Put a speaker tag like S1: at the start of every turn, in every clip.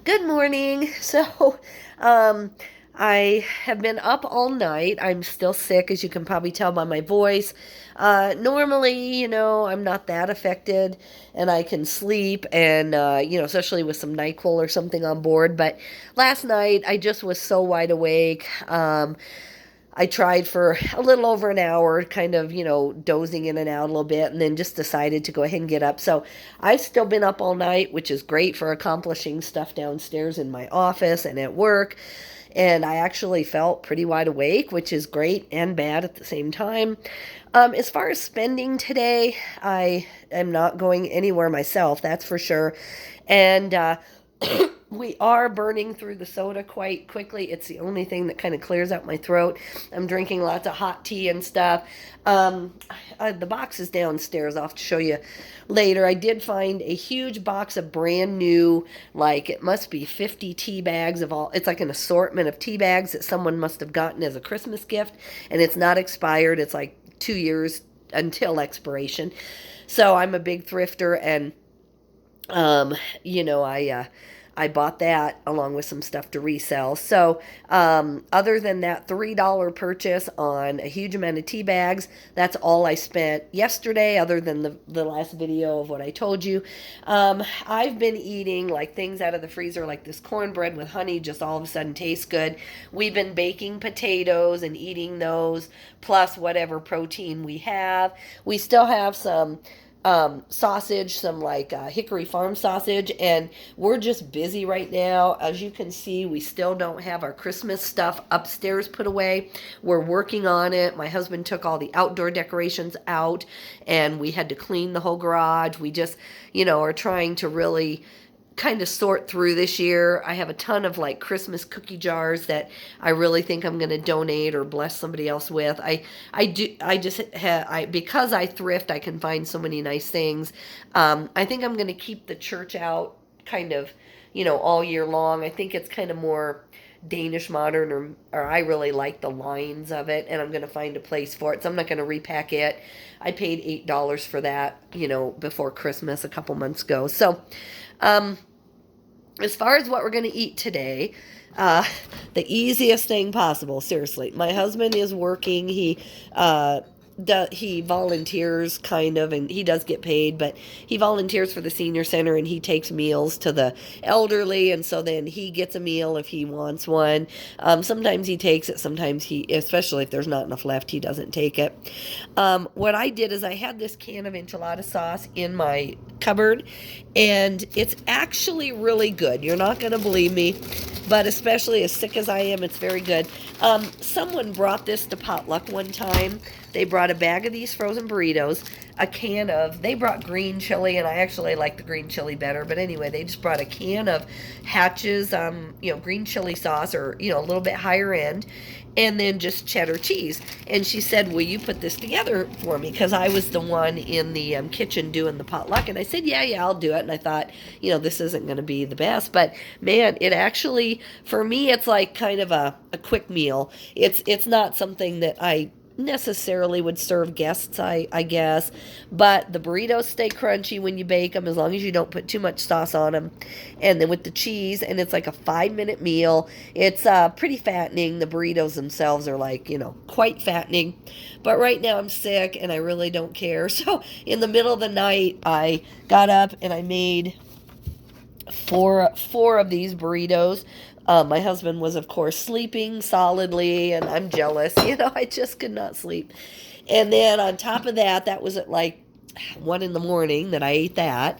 S1: Good morning. Um, I have been up all night. I'm still sick, as you can probably tell by my voice. Normally, I'm not that affected and I can sleep and, especially with some NyQuil or something on board. But last night, I just was so wide awake. I tried for a little over an hour, kind of, dozing in and out a little bit, and then just decided to go ahead and get up. So I've still been up all night, which is great for accomplishing stuff downstairs in my office and at work. And I actually felt pretty wide awake, which is great and bad at the same time. As far as spending today, I am not going anywhere myself, that's for sure. And we are burning through the soda quite quickly. It's the only thing that kind of clears out my throat. I'm drinking lots of hot tea and stuff. The box is downstairs. I'll have to show you later. I did find a huge box of brand new, like it must be 50 tea bags of all. It's like an assortment of tea bags that someone must have gotten as a Christmas gift, and it's not expired. It's like 2 years until expiration. So I'm a big thrifter, and um, I bought that along with some stuff to resell. So, other than that $3 purchase on a huge amount of tea bags, that's all I spent yesterday, other than the last video of what I told you. I've been eating like things out of the freezer, like this cornbread with honey, just all of a sudden tastes good. We've been baking potatoes and eating those, plus whatever protein we have. We still have some sausage, some like Hickory Farm sausage, and we're just busy right now. As you can see, we still don't have our Christmas stuff upstairs put away. We're working on it. My husband took all the outdoor decorations out, and we had to clean the whole garage. We just, are trying to really kind of sort through this year. I have a ton of like Christmas cookie jars that I really think I'm going to donate or bless somebody else with. Because I thrift, I can find so many nice things. I think I'm going to keep the church out kind of, all year long. I think it's kind of more Danish modern, or I really like the lines of it, and I'm going to find a place for it. So I'm not going to repack it. I paid $8 for that, before Christmas a couple months ago. So, um, as far as what we're going to eat today, uh, the easiest thing possible, seriously. My husband is working. He volunteers kind of, and he does get paid, but he volunteers for the senior center, and he takes meals to the elderly, and so then he gets a meal if he wants one. Sometimes he takes it, sometimes especially if there's not enough left, he doesn't take it. What I did is I had this can of enchilada sauce in my cupboard, and it's actually really good. You're not going to believe me, but especially as sick as I am, it's very good. Someone brought this to potluck one time. They brought a bag of these frozen burritos, they brought green chili, and I actually like the green chili better, but anyway, they just brought a can of Hatch's, green chili sauce, or, a little bit higher end, and then just cheddar cheese. And she said, will you put this together for me? Because I was the one in the kitchen doing the potluck. And I said, yeah, I'll do it. And I thought, this isn't going to be the best. But man, it actually, for me, it's like kind of a quick meal. It's not something that I necessarily would serve guests, I guess, but the burritos stay crunchy when you bake them, as long as you don't put too much sauce on them, and then with the cheese, and it's like a 5-minute meal. It's pretty fattening. The burritos themselves are like, quite fattening, but right now I'm sick and I really don't care. So in the middle of the night, I got up and I made four of these burritos. My husband was, of course, sleeping solidly, and I'm jealous. I just could not sleep. And then on top of that, that was at like 1 in the morning that I ate that.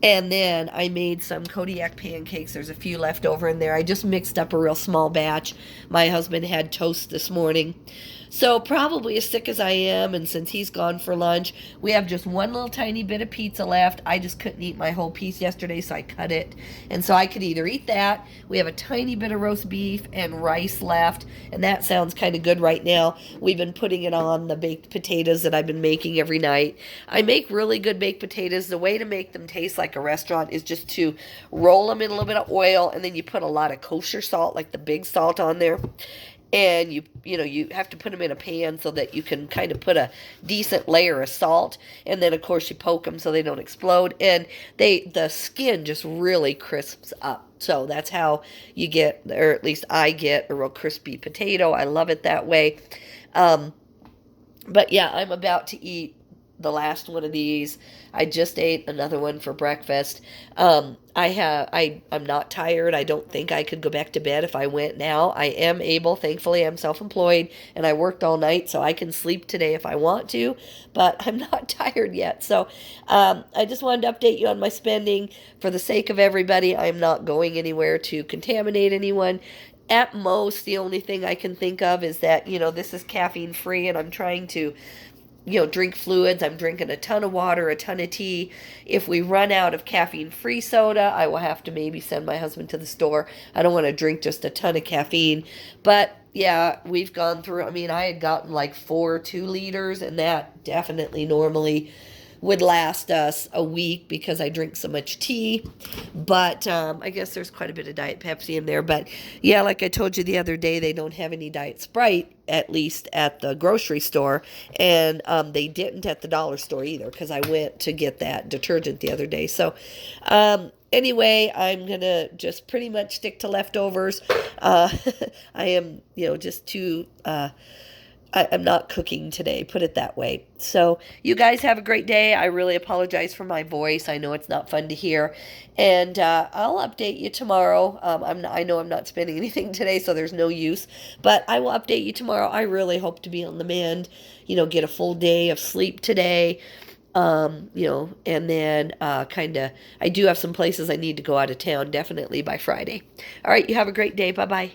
S1: And then I made some Kodiak pancakes. There's a few left over in there. I just mixed up a real small batch. My husband had toast this morning. So probably as sick as I am, and since he's gone for lunch, we have just one little tiny bit of pizza left. I just couldn't eat my whole piece yesterday, so I cut it. And so I could either eat that. We have a tiny bit of roast beef and rice left, and that sounds kind of good right now. We've been putting it on the baked potatoes that I've been making every night. I make really good baked potatoes. The way to make them taste like a restaurant is just to roll them in a little bit of oil, and then you put a lot of kosher salt, like the big salt, on there. and you have to put them in a pan so that you can kind of put a decent layer of salt, and then of course you poke them so they don't explode, and the skin just really crisps up. So that's how you get, or at least I get, a real crispy potato. I love it that way. um, but yeah, I'm about to eat the last one of these. I just ate another one for breakfast. I'm not tired. I don't think I could go back to bed if I went now. I am able, thankfully I'm self-employed and I worked all night, so I can sleep today if I want to, but I'm not tired yet. So I just wanted to update you on my spending. For the sake of everybody, I'm not going anywhere to contaminate anyone. At most, the only thing I can think of is that, this is caffeine free and I'm trying to, drink fluids. I'm drinking a ton of water, a ton of tea. If we run out of caffeine free soda, I will have to maybe send my husband to the store. I don't want to drink just a ton of caffeine. But yeah, we've gone through, I mean, I had gotten like 2 liters, and that definitely normally would last us a week because I drink so much tea. But I guess there's quite a bit of Diet Pepsi in there. But yeah, like I told you the other day, they don't have any Diet Sprite, at least at the grocery store. And they didn't at the dollar store either, because I went to get that detergent the other day. So anyway, I'm going to just pretty much stick to leftovers. I am, just too... I'm not cooking today, put it that way. So you guys have a great day. I really apologize for my voice. I know it's not fun to hear. And I'll update you tomorrow. I know I'm not spending anything today, so there's no use. But I will update you tomorrow. I really hope to be on the mend, get a full day of sleep today. And then I do have some places I need to go out of town, definitely by Friday. All right, you have a great day. Bye-bye.